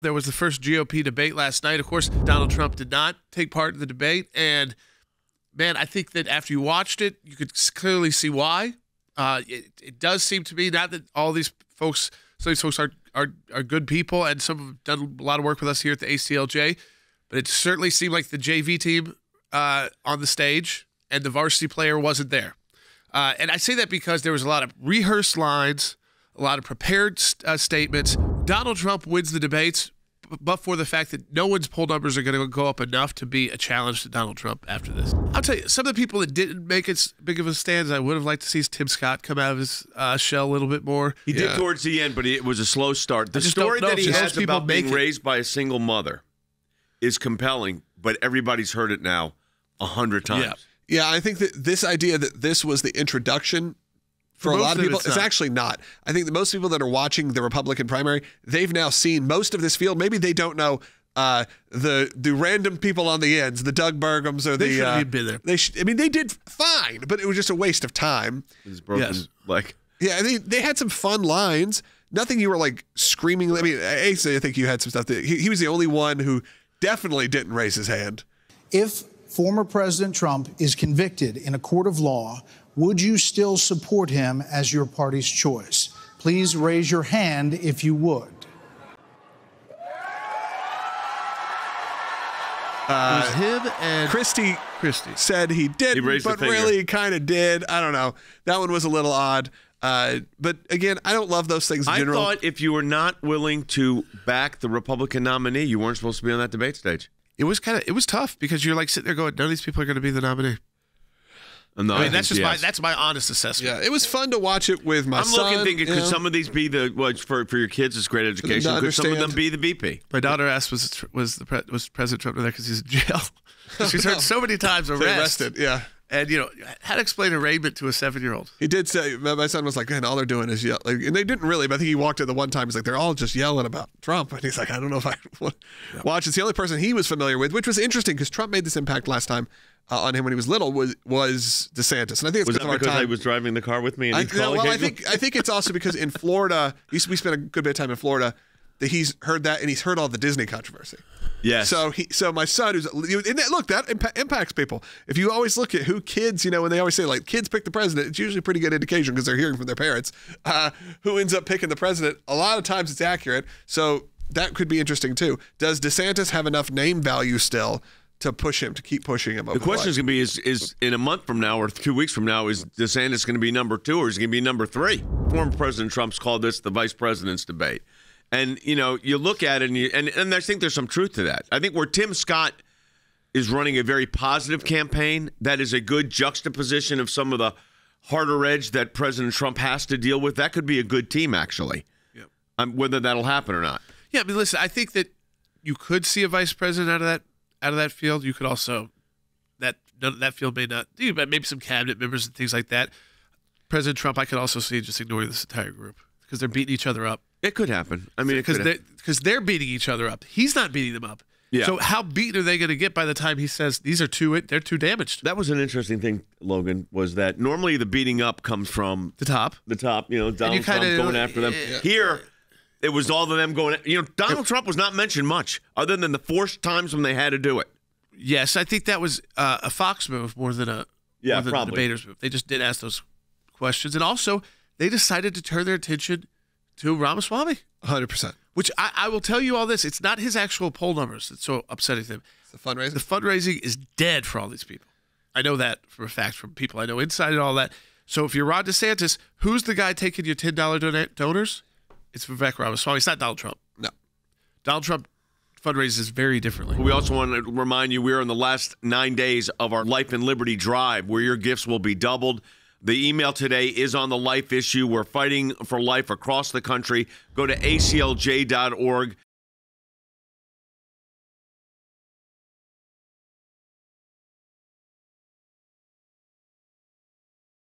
There was the first GOP debate last night. Of course, Donald Trump did not take part in the debate. And, man, I think that after you watched it, you could clearly see why. It does seem to me, not that all these folks, some of these folks are good people, and some have done a lot of work with us here at the ACLJ, but it certainly seemed like the JV team on the stage and the varsity player wasn't there. And I say that because there was a lot of rehearsed lines, a lot of prepared statements. Donald Trump wins the debates, but for the fact that no one's poll numbers are going to go up enough to be a challenge to Donald Trump after this. I'll tell you, some of the people that didn't make as big of a stand as I would have liked to see Tim Scott come out of his shell a little bit more. He did towards the end, but it was a slow start. The story that he has about being raised by a single mother is compelling, but everybody's heard it now 100 times. Yeah, I think that this idea that this was the introduction for a lot of people, it's actually not. I think that most people that are watching the Republican primary, they've now seen most of this field. Maybe they don't know the random people on the ends, the Doug Burgums or they shouldn't have been there. They did fine, but it was just a waste of time. His broken leg. Yeah, they had some fun lines. Nothing you were like screaming. I mean, Asa, I think you had some stuff that he was the only one who definitely didn't raise his hand. If former President Trump is convicted in a court of law, would you still support him as your party's choice? Please raise your hand if you would. It was him and Christie said he didn't, but really kind of did. I don't know. That one was a little odd. But again, I don't love those things in general. I thought if you were not willing to back the Republican nominee, you weren't supposed to be on that debate stage. It was tough because you're like sitting there going, none of these people are going to be the nominee. No, I mean, that's my honest assessment. Yeah, it was fun to watch it with my son. I'm looking thinking, could some of these be for your kids? It's great education. Could some of them be the VP? My daughter asked, was President Trump there because he's in jail? She's heard so many times arrested. Yeah. And, how to explain arraignment to a 7-year-old. He did say, my son was like, man, all they're doing is yell. Like, and they didn't really, but I think he walked in the one time. He's like, they're all just yelling about Trump. And he's like, I don't know if I want to watch. It's the only person he was familiar with, which was interesting because Trump made this impact last time on him when he was little was DeSantis. And I think it's because I was driving the car with me. And I think it's also because in Florida, we spent a good bit of time in Florida, that he's heard that and he's heard all the Disney controversy. Yes. So my son, that impacts people. If you always look at who kids, when they always say like kids pick the president, it's usually a pretty good indication because they're hearing from their parents who ends up picking the president. A lot of times it's accurate. So that could be interesting too. Does DeSantis have enough name value still to push him, to keep pushing him? The question is going to be: is in a month from now or 2 weeks from now, is DeSantis going to be number 2 or is he going to be number 3? Former President Trump's called this the vice president's debate. And, you look at it, and I think there's some truth to that. I think where Tim Scott is running a very positive campaign, that is a good juxtaposition of some of the harder edge that President Trump has to deal with. That could be a good team, actually, whether that'll happen or not. Yeah, I mean, listen, I think that you could see a vice president out of that field. You could also, that field may not, maybe some cabinet members and things like that. President Trump, I could also see just ignoring this entire group because they're beating each other up. It could happen. I mean, because they're beating each other up. He's not beating them up. Yeah. So how beaten are they going to get by the time he says they're too damaged? That was an interesting thing, Logan, was that normally the beating up comes from the top. Donald Trump going after them. Here, it was all of them going. Donald Trump was not mentioned much other than the forced times when they had to do it. Yes, I think that was a Fox move more than a debaters move. They just didn't ask those questions, and also they decided to turn their attention to Ramaswamy. 100%. Which I will tell you all this. It's not his actual poll numbers that's so upsetting to him. It's the fundraising? The fundraising is dead for all these people. I know that for a fact from people I know inside and all that. So if you're Ron DeSantis, who's the guy taking your $10 donors? It's Vivek Ramaswamy. It's not Donald Trump. No. Donald Trump fundraises very differently. We also want to remind you we're in the last 9 days of our Life and Liberty Drive where your gifts will be doubled. The email today is on the life issue. We're fighting for life across the country. Go to aclj.org.